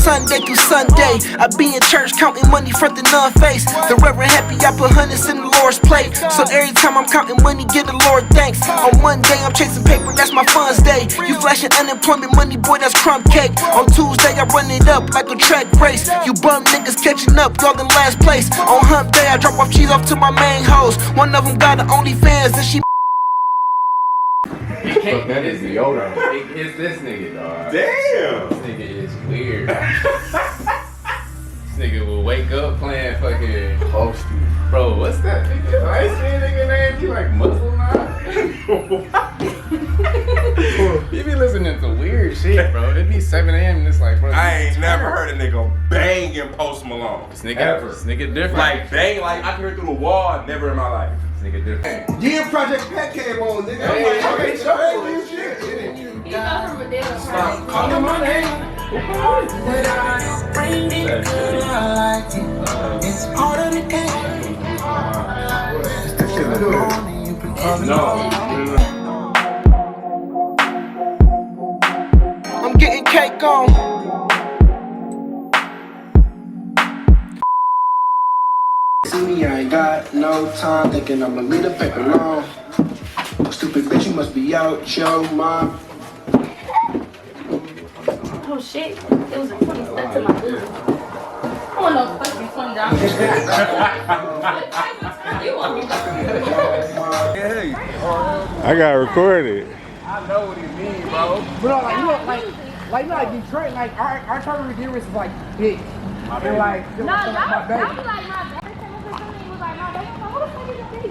Sunday through Sunday. I be in church counting money front the none face. The Reverend happy I put hundreds in the Lord's plate. So every time I'm counting money, give the Lord thanks. On Monday I'm chasing paper, that's my funds day. You flashing unemployment money, boy, that's crumb cake. On Tuesday I run it up like a track race. You bum niggas catching up, y'all in last place. On hump day I drop off cheese off to my main hoes. One of them got an OnlyFans and she. Fuck, that is Yoda. It's this nigga, dog. Damn! This nigga is weird. This nigga will wake up playing fucking Hosty. Bro, what's that nigga? I ain't seen nigga name. You like Muslim now? You be listening to weird shit, bro. It be 7 a.m. and it's like, bro. I ain't never heard a nigga banging Post Malone. This nigga different. Like bang, like I can hear through the wall. Never in my life. This nigga different. Yeah, Project Pat came on, nigga. I'm like, okay, show me shit. You know from a deal. Stop calling my name. It's part of the game. No. I'm getting cake on. See me, I ain't got no time thinking I'ma leave the paper alone. Stupid bitch, you must be out, yo, mom. Oh shit, it was a 20 stuck to my boot. I want no fucking $20. You want me to I got recorded. I know what he means, bro. But like Detroit, like our total redeemers is like big. And like, No, my y'all baby. be like my bad. Somebody was like, my baby. I'm like, who the fuck is your baby?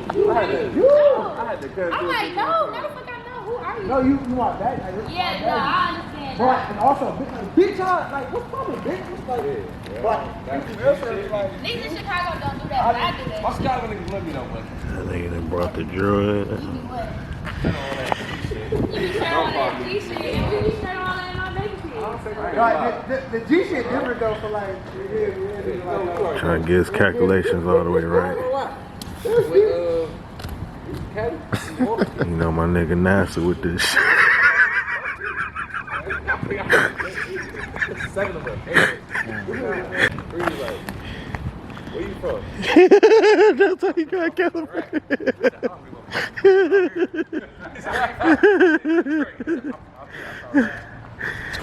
I had to cut I'm like, no, never fuck I know. Who are you? No, you want that? Like, Yeah, no, I understand. But and also, big time, like what's probably big? Like, Niggas in Chicago don't do that, but I do that. my Chicago niggas love me though, but That nigga done brought the drugs. You be sharing all that G shit, and we be sharing all that in our baby shit. like the G shit different though for like Trying to get his calculations all the way right. You know my nigga NASA with this shit. Second of all, where you from? That's how you got calibrated.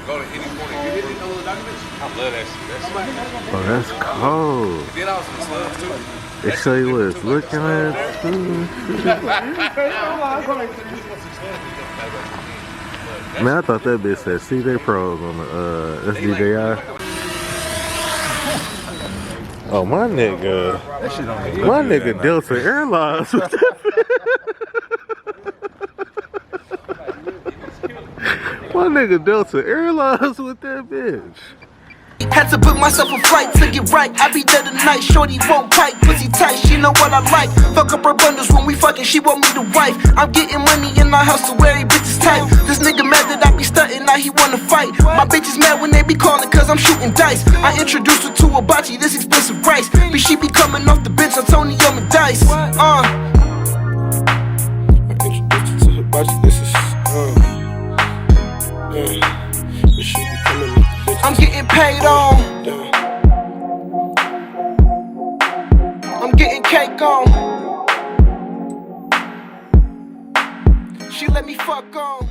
Go to any point and get any other documents. I love that shit. Oh, that's cold. Then I was in the slums too. They show you what it's looking at. Man, I thought that bitch said CJ Pros on the SDJI. Oh, my nigga. My nigga Delta Airlines with that bitch. My nigga Delta Airlines with that bitch. Had to book myself a flight to get right. I be there tonight. Shorty won't pipe, pussy tight. She know what I like. Fuck up her bundles when we fucking. She want me to wife. I'm getting money in my house to where he bitches tight. This nigga mad that I be stunting. Now he wanna fight. My bitch is mad when they be calling cause I'm shooting dice. I introduced her to a bocce, this expensive rice. But she be coming off the bench. Antonio and Dice. I introduced her to her bocce. This is But she be coming off the bench. I'm getting paid on. I'm getting cake on. She let me fuck on.